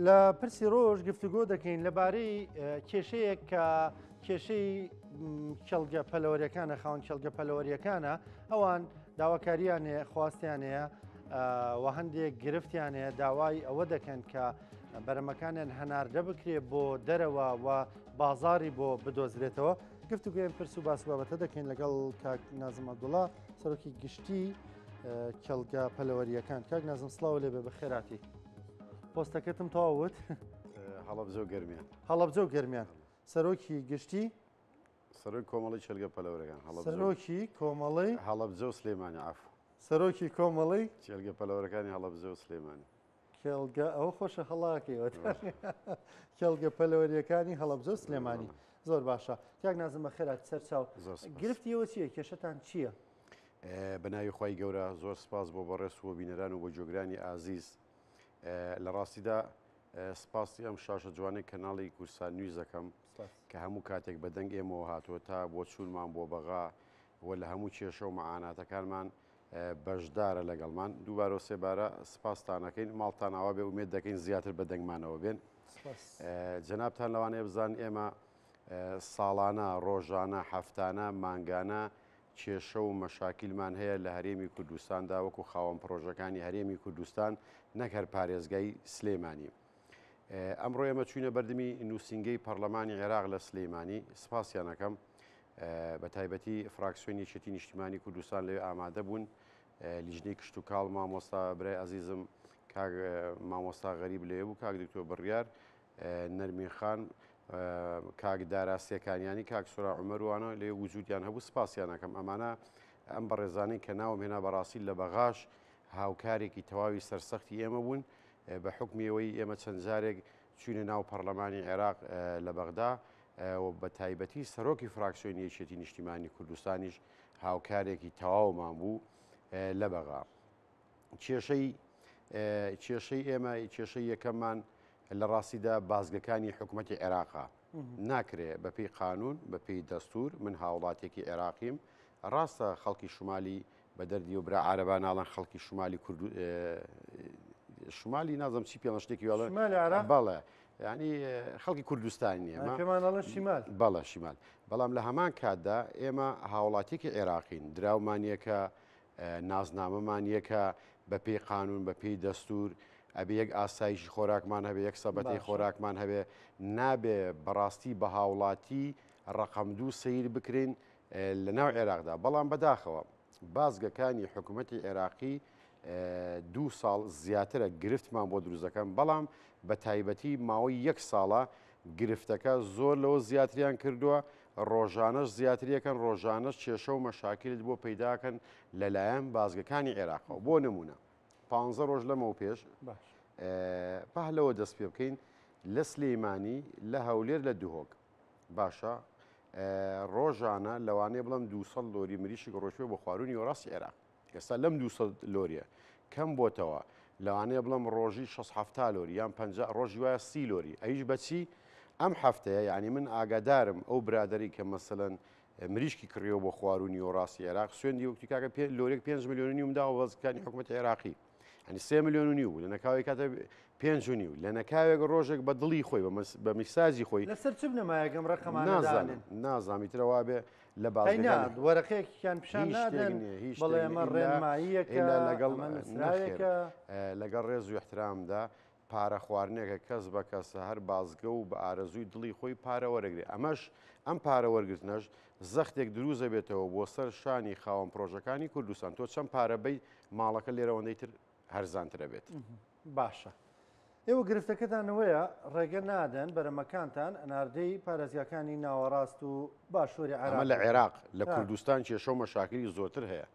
لە پرسی ڕۆژ گفتوگۆ دەکەین لەبارەی کێشەیەک کە کێشەی کێڵگە پەلەوەریەکانە خاوەن کێڵگە پەلەوەریەکانە ئەوان داواکاریانێ خواستیانەیە و هەندێک گرفتیانەیە داوای ئەوە دەکەن کە بەرەمەکانیان هەناردە بکرێ بۆ دەرەوە و بازاری بۆ بدۆزرێتەوە. گفتوگوێن پرس و باس بابەتە دەکەین لەگەڵ کاک نازم عەبدوڵڵا سەرۆکی گشتی کێڵگە پەلەوەریەکان. کاک نازم سڵاو لێبێ بەخێراتی. پۆستەکەتم تەواوت هەڵەبجە و گەرمیان هەڵەبجە و گەرمیان سەرۆکی گشتی سەرۆکی کۆمەڵی چێلگە پەلەوەریەکان سەرۆکی کۆمەڵی هەڵەبجە و سلێمانی عەفو سەرۆکی کۆمەڵی چێلگە پەلەوەریەکانی هەڵەبجە و سلێمانی کێڵگە ئەوە خۆشە هەڵاکەیەوە کێڵگە پەلەوەریەکانی هەڵەبجە و سلێمانی. زۆر باشە. کاک نازم بەخێرات سەرچاو گرفتیەوە چییە کێشەتان چییە؟ بەناوی خی گەورە زۆر سپاس بۆ بەڕێز و بینەران و بۆ جۆگرانی ئازیز. لە ڕاستیدا سپاسی ئەم شاشە جوانەی کەناڵی کورسان نویزەکەم کە هەموو کاتێک بە دەنگ ئێمەوە هاتووە تا بۆ چوونمان بۆ بەغا وە لە هەموو کێشە و مەعاناتەکانمان بەشدارە لەگەڵمان. دووبارە و سێبارە سپاسانەکەین ماڵتان ئاوا بێ ومێت دەکەین زیاتر بە دەنگمانەوە بێن. جەنابتان لەوانەیە بزان ئێمە ساڵانە ڕۆژانە هەفتانە مانگانە کێشە و مەشاکیلمان هەیە لە هەرێمی کوردستاندا وەکو خاوەن پرۆژەکانی هەرێمی کوردستان نەک هەر پارێزگای سلێمانی. ئەمڕۆ ئێمە چوینە بەردەمی نووسینگەی پەرلەمانی عێراق لە سلێمانی. سپاسیانەکەم بە تایبەتی فراکسیۆنی یەکێتی نیشتیمانی کوردستان لەوێ ئامادە بوون. لیژنەی کشت و کاڵ مامۆستا برای عەزیزم کاک مامۆستا غەریب لێ بوو، کاک دکتۆر بڕیار، نەرمین خان، کاک داراسیەکانیانی، کاک سورا عومەروانە لێ وجودیان هەبوو. سپاسیانەکەم. ئەمانە ئەم بەڕێزانەی کە ناوم هێنا بەڕاستی لە بەغاش هاوکارێکی تەواوی سەرسەختی ئێمە بوون بە حکمیەوەی ئێمە چەند جارێک چوینە ناو پەرلەمانی عێراق لە بەغدا و بە تایبەتی سەرۆکی فراکسیۆنی یەکێتی نیشتیمانی کوردستانیش هاوکارێکی تەواومان بوو لە بەغا. کێشەی ئێمە کێشەی یەکەممان لە ڕاستیدا بازگەکانی حکوومەتی عێراقا ناکرێ بەپێی قانون بەپێی دەستور. من هاوڵاتێکی عێراقیم. ڕاستە خەڵکی شمالی بە دەردی و برا عارەبا ناڵەن خەڵکی شمالی شمالی نازم چی پێڵە شتێکی بەڵێ ینی خەڵکی کوردستانی نیە شیمال بەڵە شیمال. بەڵام لە هەمان کاتدا ئێمە هاوڵاتێکی عێراقین. دراومانیەکە نازنامەمان یەکە بەپێی قانون بەپێی دەستور. ئەبێ یەک ئاسایشی خۆراکمان هەبێ یەک سەبەتەی خۆراکمان هەبێ. نابێ بەڕاستی بە هاوڵاتی ڕقم دوو سیر بکرین لە ناو عێراقدا. بەڵام بەداخەوە بازگەکانی حکوومەتی عێراقی 2 ساڵ زیاترە گرفتمان بۆ دروستەکەم. بەڵام بە تایبەتی ماوەی 1 ساڵە گرفتەکە زۆر لەوە زیاتریان کردووە. ڕۆژانەش زیاتریەکەن ڕۆژانەش کێشە و مەشاکلت بۆ پەیداکەن لەلایەن بازگەکانی عێراقەوە. بۆ نمونە 15 ڕۆژ لەمەوە پێش پەهلەوە دەست پێ بکەین لە سلێمانی لە هەولێر لە دوهۆک باشە ڕۆژانە لەوانەیە بڵم 200 لۆری مریشک ڕۆژوێ بۆ خواردنی وەڕاستی عێراق. ئێستا لەم 200 لۆریە کەم بۆتەوە. لەوانەیە بڵم ڕۆژی 6 لۆری یان 50 ڕۆژی وایە 30 لۆری. ئەیش بەچی ئەم هەفتەیە یعنی من ئاگادارم ئەو برادری کە مەسەلەن مریشکی کڕیەوە بۆ خواردنی وەڕاستی عێراق سوێندی وەکتی کاکە لۆرێک 5 ملیۆنی ومداوە بەزەکانی حکوومەتی عێراقی ینی 3 ملیۆن و لە نەکاوی کاتە 5.5 لە نەکاوێک ڕۆژێک بە دڵی خۆی بە میساجی خۆی لەسەر چ بنەمایەکەم نازانیترەوا بێ لە بازگەکان وەرەقەیەکیان پیشان نادەن بەڵێ ئەمە ڕێنماییەکە لەگەڵ ڕێز و احترامدا پارە خواردنێکە کەس بە کەسە هەر بازگە و بە ئارەزووی دڵی خۆی پارە وەرەگرێت. ئەمەش ئەم پارە وەرگرتنەش زەختێک دروزە بێتەوە بۆ سەر شانی خاوەن پرۆژەکانی کوردستان. تۆ چەند پارە بەی ماڵەکە لێرەوەندەی تر هەرزانترە بێت. باشە. ئێوە گرفتەکەتانەوەیە ڕێگە نادەن بەرەمەکانتان ئەناردەی پارێزگاکانی ناوەڕاست و باشووری عێراق. لە عێراق لە کوردستان کێشە و مەشاکلی زۆرتر هەیە.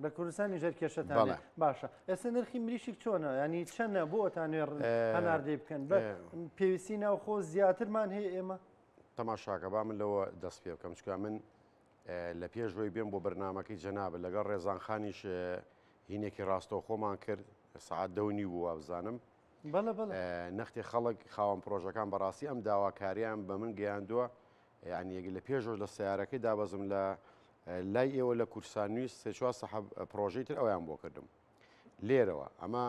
لە کوردستانی ژێر کێشەتان باشە. ئێستا نرخی مریشک چۆنە؟ ینی چەندە بۆ ئەتانێ هەناردەی بکەن بە پێویستی ناوخۆ زیاترمان هەیە ئێمە؟ تەماشاکە با من لەوە دەست پێ بکەم چکە من لە پێشەوەی بێن بۆ بەرنمەکەی جەنابە لەگەڵ ڕێزانخانیش هینێکی ڕاستەوخۆمان کرد سعات 10 بوو وابزانم. نەختی خەڵک خاوەن پرۆژەکان بەڕاستی ئەم داواکاریان بە من گەیاندووە. یعنی لە پێشۆش لە سیارەکەی دابەزم لە لای ئێوە لە کورسان نوویست 3-4 پرۆژەی تر ئەویان بۆ کردم لێرەوە. ئەمە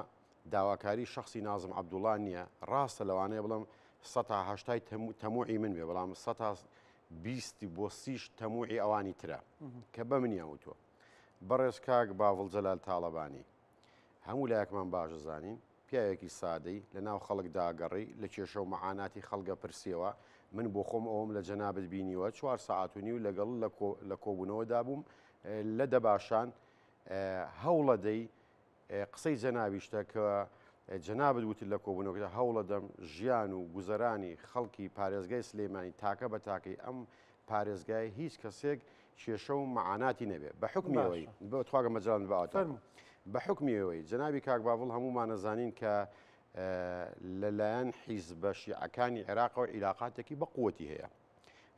داواکاری شخصی نازم عەبدوڵڵا نییە ڕاستە لەوانەیە بڵم ١٨ تەموعی من بێ بەڵام 120 بۆ 30 تەموعی ئەوانی ترە کە بە منیان وتووە بەڕێز کاک باڤڵ جەلال تاڵەبانی هەموو لایەکمان باشە زانین پیاوێکی سادەی لە ناو خەڵکدا گەڕی لە کێشە و مەعاناتی خەڵگە پرسیەوە من بۆ خۆم ئەوم لە جەنابەت بینیوە 4 ساعات و نیو لەگەڵ لە کۆبوونەوەدا بووم لە دەباشان هەوڵەدەی قسەی جەنابیشتە کە جەنابەت وتی لە کۆبوونەوەدا هەوڵە دەم ژیان و گوزەرانی خەڵکی پارێزگای سلێمانی تاکە بە تاکەی ئەم پارێزگای هیچ کەسێک کێشە و مەعاناتی نەبێ بە حکمیەوەی تواگە مەجال بەواتە بە حکمیەوەی جەنابی کاک باڤڵ هەمومان نەزانین کە لەلایەن حیزبە شیعەکانی عێراقەوە عیلاقاتێکی بە قووەتی هەیە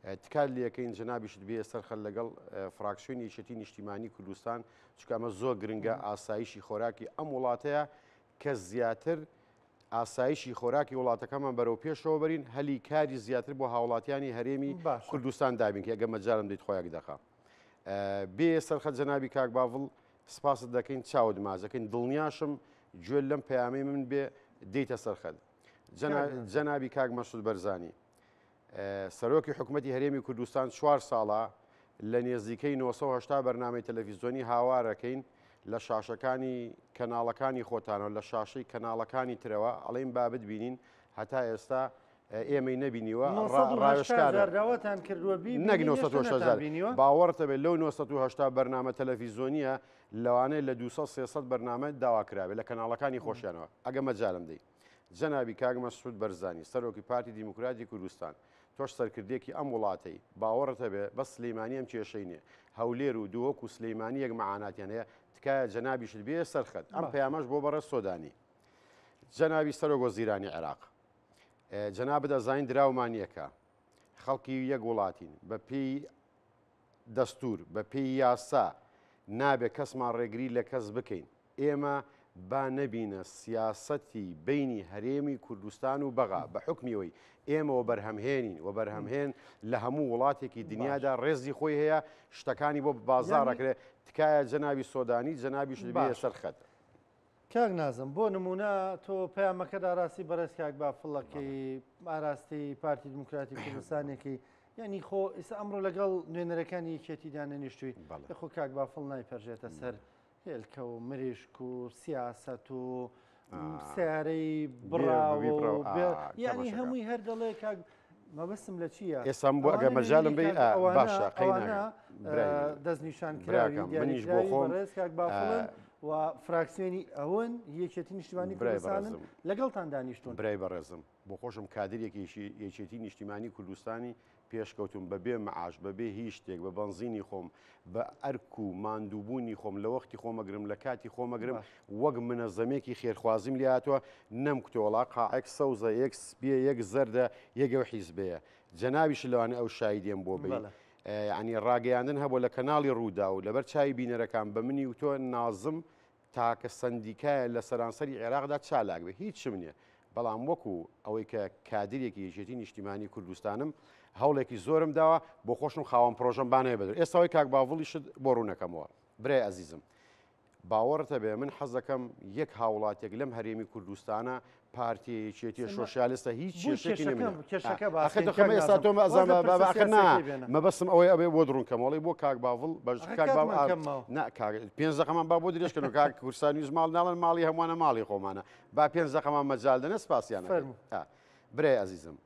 تکات لەکەین جەنابیشت بێ سەرخەل لەگەڵ فراکسیۆنی یەکێتی نیشتیمانی کوردستان چونکە ئەمە زۆر گرنگە ئاسایشی خۆراکی ئەم وڵاتەیە کە زیاتر ئاسایشی خۆراکی وڵاتەکەمان بەرەو پێشەوە بەرین هەلی کاری زیاتر بۆ هاوڵاتیانی هەرێمی کوردستان دابین کە ئەگە مەجارم دەیت خۆیان دەخا بێ سەرخەت جەنابی کاک باڤڵ سپاست دەکەین چاوت مازەکەین دڵنیاشم گوێ لەم پەیامی من بێ دەیتە سەرخەت جەنابی کاک مەسعود بەرزانی سەرۆکی حکوومەتی هەرێمی کوردستان 4 ساڵە لە نێزیکەی 980 بەرنامەی تەلەڤیزیۆنی هاوارەکەین لە شاشەکانی کەناڵەکانی خۆتانەوە لە شاشەی کەناڵەکانی ترەوە ئەڵێن بابت بینین هەتا ئێستا ئێمەی نەبینیوە ڕاوەشکارداوەتان کردووە نەک 980 باوەڕتە بێت لەو 980 بەرنامە تەلەڤیزیۆنیە لەوانەیە لە 200-300 بەرنامە داواکراوێت لە کەناڵەکانی خۆشیانەوە ئەگە مەجالم دەیت جەنابی کاک مەسعود بەرزانی سەرۆکی پارتی دیموکراتی کوردستان تۆش سەرکردێکی ئەم وڵاتەی باوەڕتە بێ بە سلەیمانی ئەم کێشەی نیە هەولێر و دووەک و سلەیمانی یەک مەعاناتیان هەیە تکایە جەنابیشت بێ سەرخەت ئەم پەیامەش بۆ بەڕێز سۆدانی جەنابی سەرۆک وەزیرانی عێراق جەنابەت ئەزانین دراومان یەکە خەڵکی یەک وڵاتین بە پێی دەستور بە پێی یاسا نابێت کەسمان ڕێگری لە کەس بکەین ئێمە با نەبینە سیاسەتی بینی هەرێمی کوردستان و بەغا بە حکمیەوەی ئێمەوە بەرهەمهێنین و بەرهەمهێن لە هەموو وڵاتێکی دنیادا ڕێزی خۆی هەیە شتەکانی بۆ بازاڕەکرێت تکایە جەنابی سۆدانی جەنابیش بێ سەرخەت کاک نازم بۆ نمونە تۆ پەیامەکەدا ڕاستی بەڕێز کاک باڤڵەکەی ئاراستی پارتی دیموکراتی کوردستانێکی یعنی خۆ ئێستا ئەمڕۆ لەگەڵ نوێنەرەکانی یەکێتیدا نەنیشتووی خۆ کاک باڤڵ نایپەرژێتە سەر هێلکە و مریشک و سیاست و سیارەی بڕاو یعنی هەمووی هەر دەڵێ کاک مەبەستم لە چییە؟ ئێسام بۆ ئەگە مەجالم بێ باشە قەینا دەستنیشان کراوی دیاریکراوی بەڕێز کاک باڤڵن و فراکسیۆنی ئەوەن یەکێتی نیشتیمانی کوردستانن لەگەڵتان دانیشتون برای بەڕێزم بۆ خۆشم کادرێکی یەکێتی نیشتیمانی کوردستانی پێشکەوتم بەبێ مەعاش بەبێ هیچ شتێک بە بەنزینی خۆم بە ئەرک و ماندووبوونی خۆم لە وەختی خۆمەگرم لە کاتی خۆمەگرم وەک منەزەمێکی خێرخوازیم لێ هاتووە نەم کتۆڵا قاعەک سەوزە یەک سپیە یەک زەردە یەکەوە حیزبەیە جەنابیش لەوانە ئەو شایدێن بۆ بێ ینی ڕاگەیاندن هەبوو لە کەناڵی ڕوودا و لەبەر چاوی بینەرەکان بە منی و تۆ نازم تاکە سندیکایە لە سەرانسەری عێراقدا چالاک بێ هیچم نییە بەڵام وەکو ئەوەی کە کادرێکی یەکێتی نیشتیمانی کوردستانم هەوڵێکی زۆرم داوە بۆ خۆشم خاوەن پرۆژەم بانەیە بەدر ئێستاەوەی کاک باڤڵیشت بۆ ڕوونەکەمەوە برای ئەزیزم باوەڕتە بێ من حەزەکەم یەک هاوڵاتێک لەم هەرێمی کوردستانە پارتی یەکێتی سۆشیالیستە هیچ کێشێکی مەبەستم ئەوەی ئەبێ بۆ دڕونکەمەڵی بۆ کاک باڤڵ پێنج دقەمان با بۆ درێژکەن و کاک کورسانیوز ماڵ ناڵن ماڵی هەمووانە ماڵی خۆمانە با پێنج دقەمان مەجال دەنە سپاسیانە برای ئەزیزم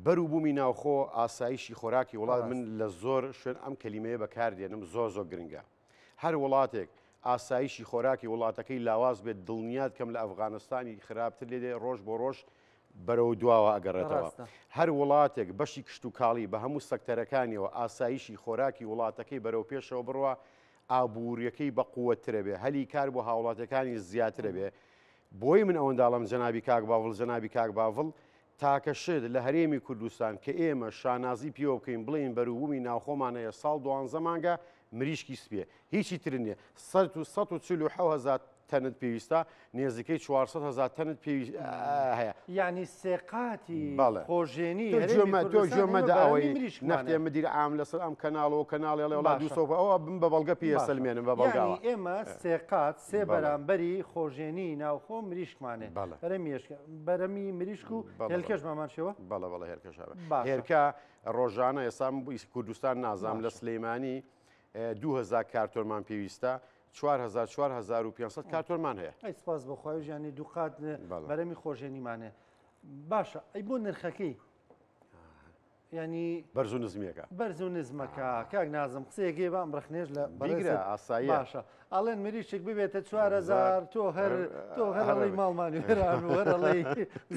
بەروبوومی ناوخۆ ئاسایشی خۆراکی وڵات من لە زۆر شوێن ئەم کەلیمەیە بەکاردێنم زۆر گرنگە هەر وڵاتێک ئاسایشی خۆراکی وڵاتەکەی لاواز بێت دڵنیات کەم لە ئەفغانستانی خراپتر لێدێ ڕۆژ بۆ ڕۆژ بەرەو دواوە ئەگەڕێتەوە هەر وڵاتێک بەشی کشت و کاڵی بە هەموو سەکتەرەکانیەوە ئاسایشی خۆراکی وڵاتەکەی بەرەو پێشەوە بڕوە ئابوووریەکەی بە قووەترە بێ هەلی کار بۆ هاوڵاتەکانی زیاترە بێ بۆی من ئەوەنداڵم جەنابی کاک باڤڵ جەنابی کاک باڤڵ تاکەشت لە هەرێمی کوردستان کە ئێمە شانازی پێوە بکەین بڵین بەروبوومی ناوخۆمانەیە ساڵ 12 مانگە مریشکی سپێ هیچی تر نییە 147 تەنت پێویستە نێزیکەی 400 تەنت پێویست هەیە. یعنی سێقاتی بەڵێ. خۆژێنی تۆ گوێمەدە ئەوەی نەختێ مدیر عام لەسەر ئەم کەناڵەوە کەناڵی وڵات دووسەوە ئەوە بم بە بەڵگە پێسەلمێنم بە بەڵگاوە. ئێمە سێقات سێ بەرامبەری خۆژێنی ناوخۆ مریشکمانێ بەرەمی مریشک و هێلکەش مامانشەوە بەڵە بەڵە هێرکەش هێرکە ڕۆژانە ئێسام کوردستان نازام لە سلەیمانی 2000 کارتۆرمان پێویستە 4500 کارتۆرمان هەیە. ئەی سپاس بەخوای ژیانی دووقات بەرەمی خۆژێنیمانێ باشە ئەی بۆ نرخەکەی ینی بەرز و نزمیەکە بەرز و نزمەکە کاک نازم قسەیەگەی بام ڕخنێژ لە بەگرە ئاسایی باشە ئەڵێن مریشک ببێتە 4000 تۆ هەرڵی ماڵمانی وێران و هەرڵی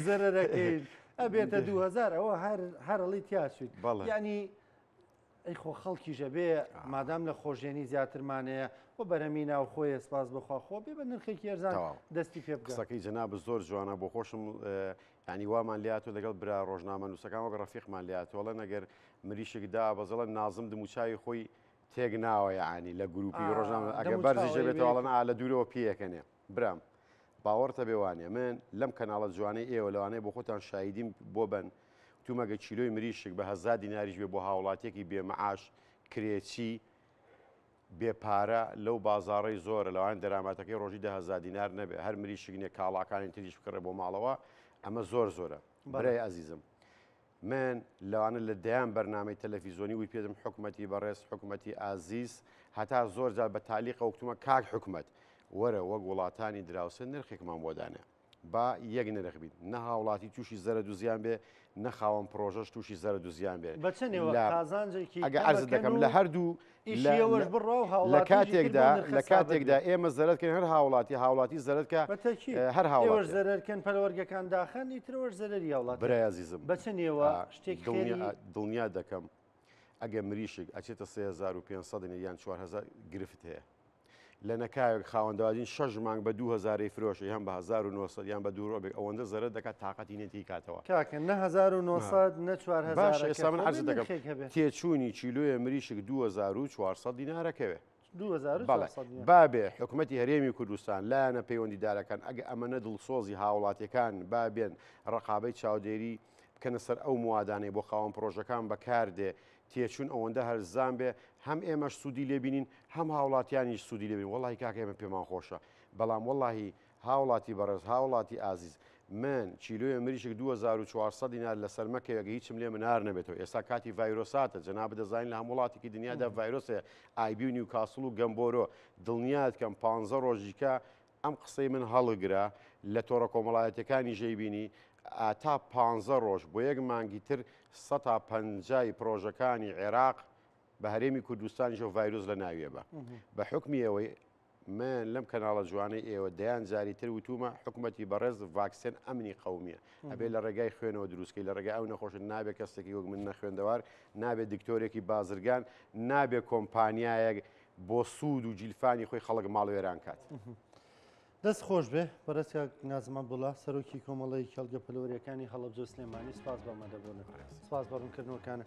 زەرەرەکەین ئەبێتە 2000 ئەوە هەرڵی تیاچویت ینی ئەی خۆ خەڵکیژە بێ مادام لە خۆژێنی زیاترمانەیە بۆ بەرەمی ناو خۆی سپاس بخوا خۆ بێ بە نرخێکی ێرزان دەستی پێ بکە. قسەکەی جەناب زۆر جوانە بۆ خۆشم ینی وامان لاتۆ لەگەڵ برا ڕۆژنامە نووسەکان وەک ڕەفیقمان لاتۆڵە نەگەر مریشێکدا بەزەڵە نازم دموچاوی خۆی تێک ناوە یعنی لە گروپی ڕۆژنامە ئەگە بەرزیژە بێتەوەڵەن لە دوورەوە پێیەکەنێ برام باوەڕتە بێوانێ من لەم کەناڵە جوانەی ئێوە لەوانەیە بۆ خۆتان شایدیم بۆ بن تومەگە چیلۆی مریشک بە 1000 دیناریش بێ بۆ هاوڵاتێکی بێمەعاش کرێچی بێپارە لەو بازاڕی زۆرە لەوان دەرامەتەکەی ڕۆژی 1000 دینار نەبێ هەر مریشکینێ کاڵاکانی تریش بکڕێ بۆ ماڵەوە ئەمە زۆرە برای ئەزیزم من لەوانە لە دەیان بەرنامەی تەلەڤیزۆنی وی پێدم حکومەتی بەڕێز حکومەتی ئازیز هەتا زۆر جار بە تالیقە وەکتومە کاک حکومەت وەرە وەک وڵاتانی دراوسە نرخێکمان بۆدانێ با یەک نرخ بیت نە هاوڵاتی تووشی زەرە دو زیان بێ نەخاوەن پرۆژەش تووشی زەرە دو زیان بێ ئەگە عەرز دەکەم لە هەردوو لە کاتێکدا ئێمە زەرەتکەن هەر هاوڵاتی زەرەتکە هەر هاوڵات زەرەرکەن پەروەرگەکان داخەن ئیترەوەش زەرەری هاوڵات برای عزیزم بچنیەوە شتێک دڵنیا دەکەم ئەگە مریشک ئەچێتە 3500 یان 4000 گرفت هەیە لە نەکایەک خاوەندەوادین 6 مانگ بە 2000 فرۆشە یان بە 1900 یان بە 2 ڕۆبێک ئەوەندە زەرەر دەکات تااقەتی نێتی کاتەوە کاکە نە 1900 نە 4000 باش ئێستا من عەرز دەکەم تێچوونی چیلۆیە مریشک 2400 دینارەکەوێ 2400 بابێ حکومەتی هەرێمی کوردستان لایەنە پەیوەندیدارەکان ئەگە ئەمەنە دڵسۆزی هاوڵاتیەکان بابێن ڕقابەی چاودێری بکەنە سەر ئەو موادانەی بۆ خاوەن پرۆژەکان بەکاردێ تێچوون ئەوەندە هەرزان بێ هەم ئێمەش سوودی لێبینین هەم هاوڵاتیانیش سوودی لێبین وڵی کاکە ئێمە پێمان خۆشە بەڵام وڵی هاوڵاتی بەڕێز هاوڵاتی ئازیز من چیلۆیە مریشک 2400 دینار لە سەرمەکەوێگە هیچم لێ منار نەبێتەوە ئێستا کاتی ڤایرۆساتە جەناب دەزانین لە هەموو وڵاتێکی دنیادا ڤایرۆسێ ئایبی و نیوکاسڵ و گەمبۆرۆ دڵنیات کەم 15 ڕۆژیکە ئەم قسەی من هەڵگرا لە تۆڕە کۆمەڵایەتەکانی ژەیبینی تا 15 ڕۆژ بۆ یەک مانگی تر 150 پرۆژەکانی عێراق بە هەرێمی کوردستانیش و ڤایرۆس لە ناویە بە حکمی ئەوەی من لەم کەناڵە جوانەی ئێوە دەیان جاری تر وتومە حکومەتی بەڕێز ڤاکسێن ئەمنی قەومیە ئەبێ لە ڕێگای خوێنەوە دروستکەی لە ڕێگای ئەو نەخۆشن نابێت کەسێکی وەک من نەخوێندەوار نابێت دکتۆرێکی بازرگان نابێت کۆمپانیایەک بۆ سوود و جیلفانی خۆی خەڵک ماڵوێران کات. دەست خۆش بێ بەڕێزکە نازمە بڵا سەرۆکی کۆمەڵی کەڵگە پەلۆریەکانی هەڵەبجە سلێمانی سپاس بەمەدەبوون سپاس بەڕوونکردنەوەکانە